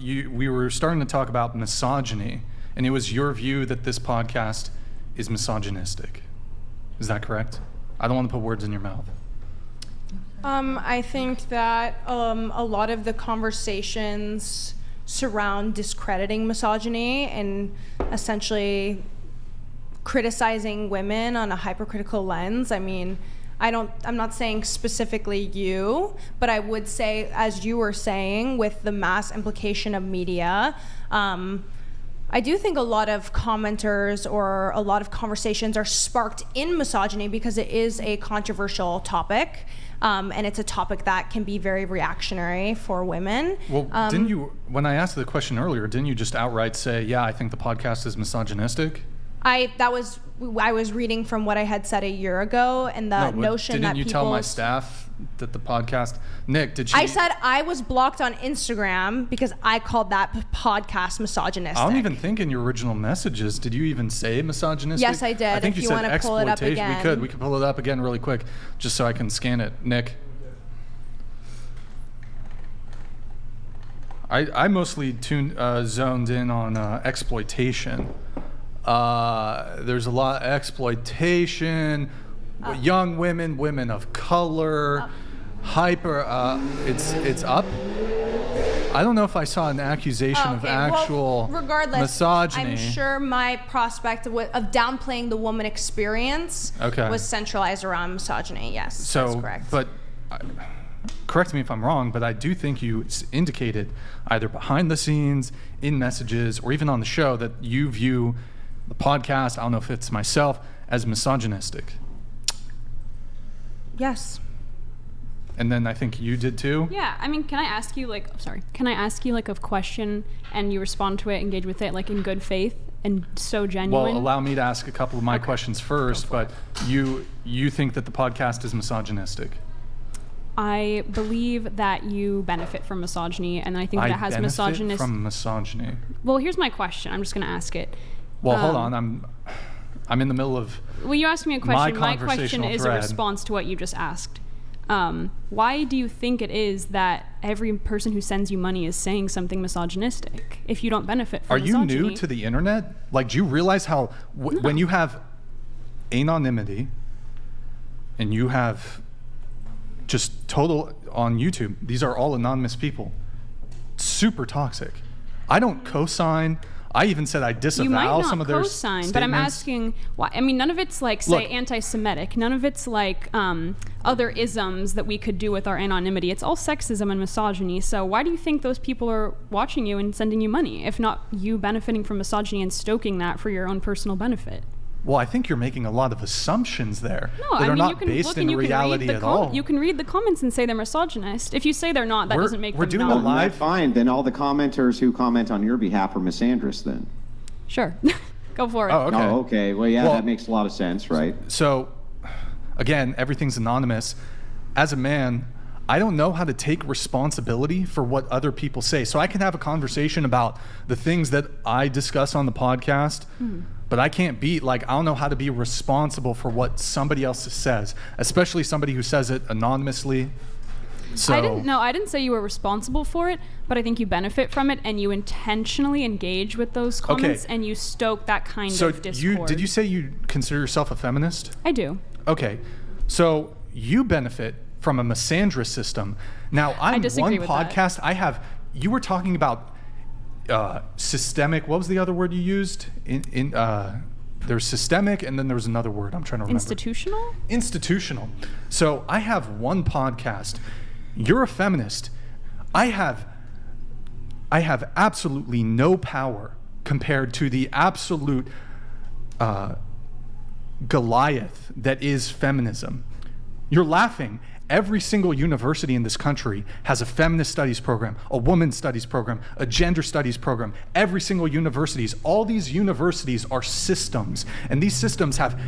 we were starting to talk about misogyny, and it was your view that this podcast is misogynistic. Is that correct? I don't want to put words in your mouth. I think that a lot of the conversations surround discrediting misogyny and essentially criticizing women on a hypercritical lens. I mean, I'm not saying specifically you, but I would say, as you were saying, with the mass implication of media, I do think a lot of commenters or a lot of conversations are sparked in misogyny because it is a controversial topic, and it's a topic that can be very reactionary for women. Well, didn't you, when I asked the question earlier, didn't you just outright say, yeah, I think the podcast is misogynistic? I was reading from what I had said a year ago, and the notion that didn't you tell my staff that the podcast, Nick, did you? I said I was blocked on Instagram because I called that podcast misogynistic. I don't even think in your original messages did you even say misogynistic. Yes, I did. I think if you you said want to pull it up again, we could pull it up again really quick, just so I can scan it. Nick, I mostly zoned in on exploitation. There's a lot of exploitation, young women of color, it's up. I don't know if I saw an accusation of actual misogyny. I'm sure my prospect of downplaying the woman experience was centralized around misogyny. Yes, so, that's correct. But correct me if I'm wrong, but I do think you indicated either behind the scenes, in messages, or even on the show that you view the podcast, I don't know if it's myself, as misogynistic. Yes. And then I think you did too? Yeah, I mean, can I ask you a question and you respond to it, engage with it like in good faith and so genuine? Well, allow me to ask a couple of my questions first, but you think that the podcast is misogynistic? I believe that you benefit from misogyny, and I think that has misogynist. From misogyny. Well, here's my question. I'm just going to ask it. Well, hold on. I'm in the middle of. Well, you asked me a question. My question is a response to what you just asked. Why do you think it is that every person who sends you money is saying something misogynistic if you don't benefit from misogyny? Are you new to the internet? Like, do you realize how when you have anonymity and you have just total on YouTube, these are all anonymous people, super toxic. I don't co-sign. I even said I disavow some of their statements. You might not co-sign, but I'm asking why. I mean, none of it's like, say, anti-Semitic. None of it's like other isms that we could do with our anonymity. It's all sexism and misogyny. So why do you think those people are watching you and sending you money, if not you benefiting from misogyny and stoking that for your own personal benefit? Well, I think you're making a lot of assumptions there that are not based in reality at all. You can read the comments and say they're misogynist. If you say they're not, that doesn't make them not. We're doing a live. Fine, then all the commenters who comment on your behalf are misandrous then. Sure. Go for it. Oh, okay. Oh, okay. Well, that makes a lot of sense, right? So, again, everything's anonymous. As a man, I don't know how to take responsibility for what other people say. So I can have a conversation about the things that I discuss on the podcast, but I can't I don't know how to be responsible for what somebody else says, especially somebody who says it anonymously. So I didn't say you were responsible for it, but I think you benefit from it and you intentionally engage with those comments and you stoke that kind of discord. Did you say you consider yourself a feminist? I do. Okay. So you benefit from a misandrous system. Now, I'm one podcast. You were talking about systemic. What was the other word you used? There's systemic, and then there was another word I'm trying to remember. Institutional. So I have one podcast. You're a feminist. I have absolutely no power compared to the absolute Goliath that is feminism. You're laughing. Every single university in this country has a feminist studies program, a women's studies program, a gender studies program. Every single all these universities are systems, and these systems have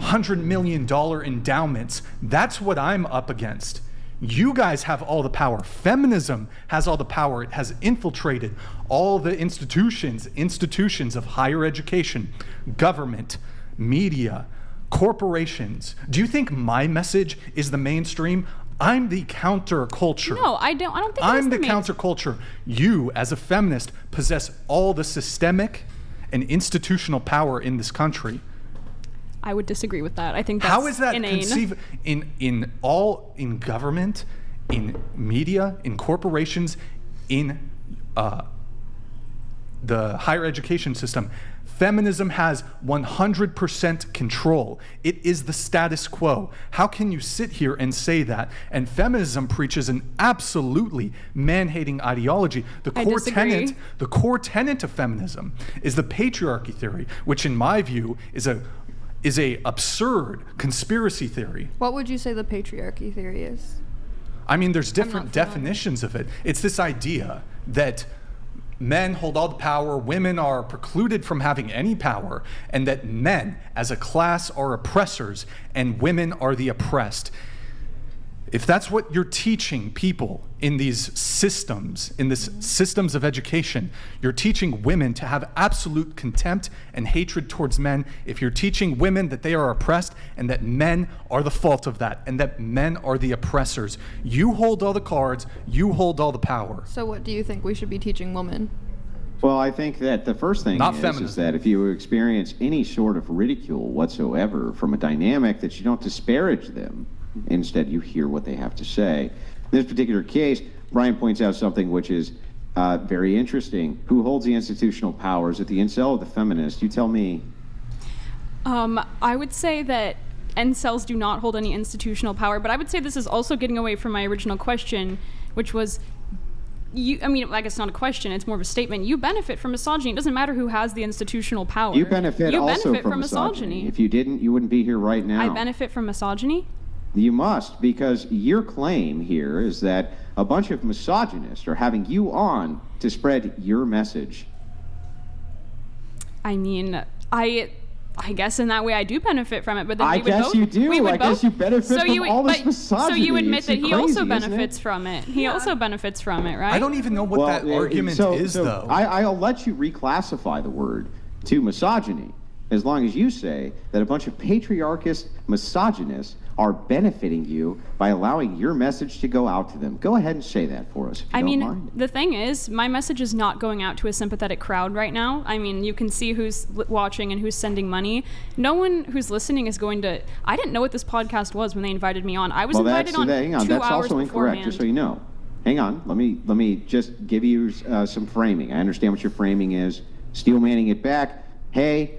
$100 million endowments. That's what I'm up against. You guys have all the power. Feminism has all the power. It has infiltrated all the institutions of higher education, government, media, corporations. Do you think my message is the mainstream? I'm the counterculture. No, I don't think I'm the counterculture. You, as a feminist, possess all the systemic and institutional power in this country. I would disagree with that. I think that's How is that inane. in government, in media, in corporations, in the higher education system? Feminism has 100% control. It is the status quo. How can you sit here and say that? And feminism preaches an absolutely man-hating ideology. The core tenet of feminism is the patriarchy theory, which in my view is a absurd conspiracy theory. What would you say the patriarchy theory is? I mean, there's different definitions of it. It's this idea that men hold all the power, women are precluded from having any power, and that men as a class are oppressors and women are the oppressed. If that's what you're teaching people in these systems, in this systems of education, you're teaching women to have absolute contempt and hatred towards men. If you're teaching women that they are oppressed and that men are the fault of that and that men are the oppressors, you hold all the cards, you hold all the power. So what do you think we should be teaching women? Well, I think that the first thing is that if you experience any sort of ridicule whatsoever from a dynamic, that you don't disparage them. Instead, you hear what they have to say. In this particular case, Brian points out something which is very interesting. Who holds the institutional powers? At the incel or the feminist? You tell me. I would say that incels do not hold any institutional power, but I would say this is also getting away from my original question, which was, I guess not a question, it's more of a statement. You benefit from misogyny. It doesn't matter who has the institutional power. You benefit from misogyny. If you didn't, you wouldn't be here right now. I benefit from misogyny? You must, because your claim here is that a bunch of misogynists are having you on to spread your message. I mean, I guess in that way I do benefit from it, but then I guess you do. I guess you benefit from all this misogyny. So you admit that he also benefits from it. He also benefits from it, right? I don't even know what that argument is, though. I'll let you reclassify the word to misogyny, as long as you say that a bunch of patriarchist misogynists are benefiting you by allowing your message to go out to them. Go ahead and say that for us, if you don't mind. The thing is, my message is not going out to a sympathetic crowd right now. I mean, you can see who's watching and who's sending money. No one who's listening is going to... I didn't know what this podcast was when they invited me on. I was invited on 2 hours That's also beforehand. incorrect, just so you know. Hang on. Let me just give you some framing. I understand what your framing is. Steel manning it back. Hey,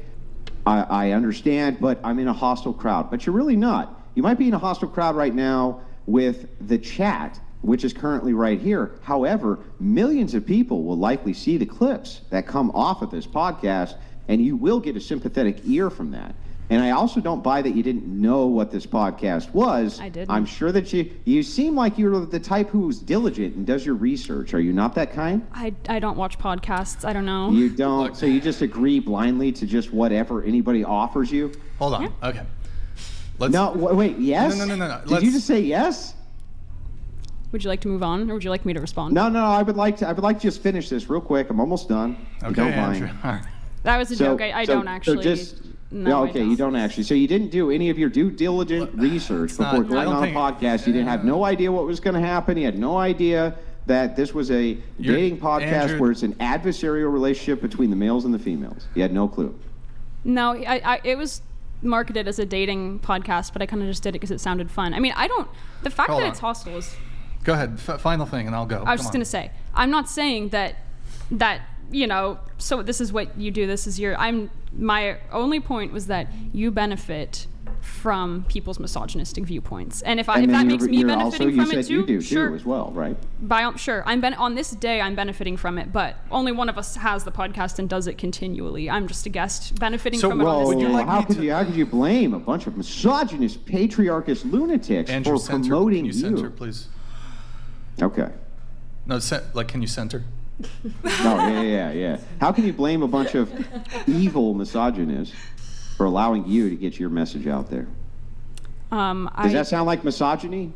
I understand, but I'm in a hostile crowd. But you're really not. You might be in a hostile crowd right now with the chat, which is currently right here. However, millions of people will likely see the clips that come off of this podcast, and you will get a sympathetic ear from that. And I also don't buy that you didn't know what this podcast was. I didn't. I'm sure that you seem like you're the type who's diligent and does your research. Are you not that kind? I don't watch podcasts. I don't know. You don't? So you just agree blindly to just whatever anybody offers you? Hold on. Yeah. Okay. Wait, yes? No. Did you just say yes? Would you like to move on, or would you like me to respond? No, I would like to just finish this real quick. I'm almost done. Okay, don't Andrew. mind. All right. That was a joke. I don't actually. No, okay, you don't actually. So you didn't do any of your due diligent research before going on a podcast. You didn't have no idea what was going to happen. You had no idea that this was a dating podcast, Andrew, where it's an adversarial relationship between the males and the females. You had no clue. No, it was marketed as a dating podcast, but I kind of just did it because it sounded fun. I mean, the fact that it's hostile is... Go ahead, final thing, and I'll go. I was just going to say, I'm not saying that, so this is what you do, this is my only point was that you benefit from people's misogynistic viewpoints. And if that makes me benefiting from it too, you do sure. Too as well, right? Sure. On this day, I'm benefiting from it, but only one of us has the podcast and does it continually. I'm just a guest benefiting from it on this day. How could you blame a bunch of misogynist, patriarchist lunatics Andrew, for promoting you? Center, please. Okay. No, can you center? No, yeah. How can you blame a bunch of evil misogynists for allowing you to get your message out there? Does that sound like misogyny?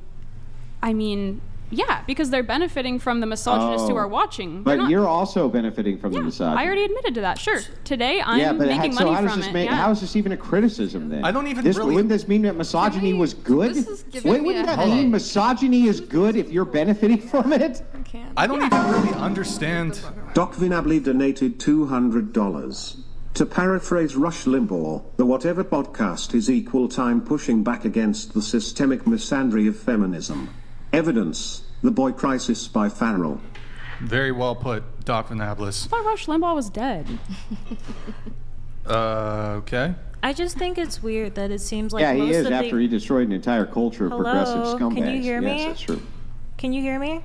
I mean, Yeah, because they're benefiting from the misogynists who are watching. But you're also benefiting from the misogyny. I already admitted to that. Sure. Today I'm making money from it. How is this even a criticism then? I don't even Wouldn't this mean that misogyny was good? Wouldn't that mean misogyny is good if you're benefiting from it? I don't even really understand. Doc Vinably donated $200. To paraphrase Rush Limbaugh, the Whatever podcast is equal time pushing back against the systemic misandry of feminism. Evidence, The Boy Crisis by Farrell. Very well put, Doc Vinablis. I thought Rush Limbaugh was dead. Okay. I just think it's weird that it seems like he most is of after he destroyed an entire culture of progressive scumbags. Can you hear me? Yes, that's true. Can you hear me?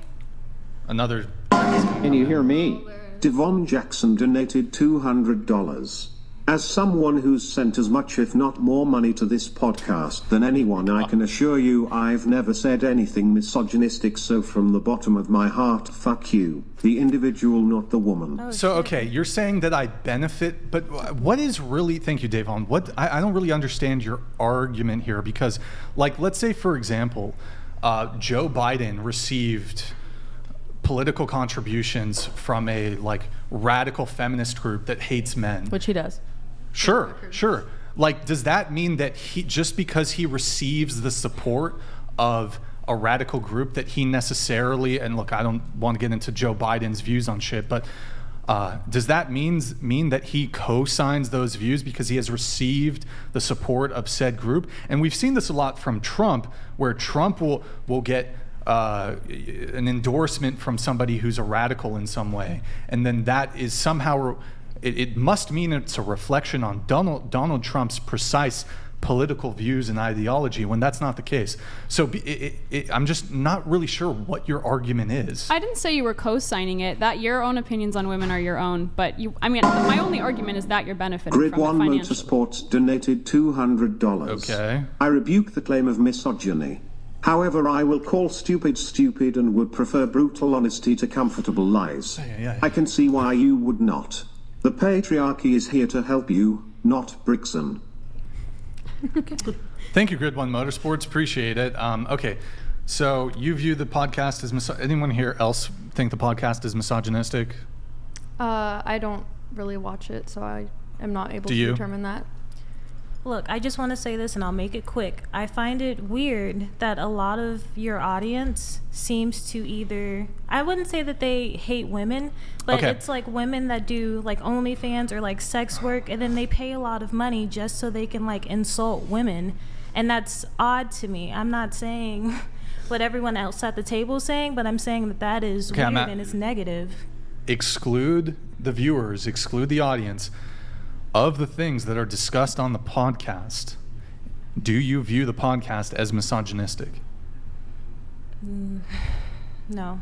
Another. Can you hear me? Devon Jackson donated $200. As someone who's sent as much if not more money to this podcast than anyone, I can assure you I've never said anything misogynistic, so from the bottom of my heart, fuck you. The individual, not the woman. So, okay, you're saying that I benefit, but what is really, thank you, Devon, I don't really understand your argument here because, like, let's say, for example, Joe Biden received political contributions from a like radical feminist group that hates men, which he does. Sure. Like, does that mean that he, just because he receives the support of a radical group, that he necessarily, and look, I don't want to get into Joe Biden's views on shit, but does that mean that he co-signs those views because he has received the support of said group? And we've seen this a lot from Trump, where Trump will get an endorsement from somebody who's a radical in some way, and then that is somehow it must mean it's a reflection on Donald Trump's precise political views and ideology, when that's not the case. So I'm just not really sure what your argument is. I didn't say you were co-signing it. That your own opinions on women are your own, but my only argument is that you're benefiting Grid from it 1 financially. Motorsports donated $200. Okay. I rebuke the claim of misogyny. However, I will call stupid and would prefer brutal honesty to comfortable lies. I can see why you would not. The patriarchy is here to help you, not Brixton. Thank you, Grid 1 Motorsports. Appreciate it. Okay, so you view the podcast as anyone here else think the podcast is misogynistic? I don't really watch it, so I am not able to determine that. Look, I just want to say this, and I'll make it quick. I find it weird that a lot of your audience seems to either, I wouldn't say that they hate women, but it's like women that do like OnlyFans or like sex work, and then they pay a lot of money just so they can like insult women. And that's odd to me. I'm not saying what everyone else at the table is saying, but I'm saying that is weird and it's negative. Exclude the viewers, exclude the audience of the things that are discussed on the podcast. Do you view the podcast as misogynistic? No.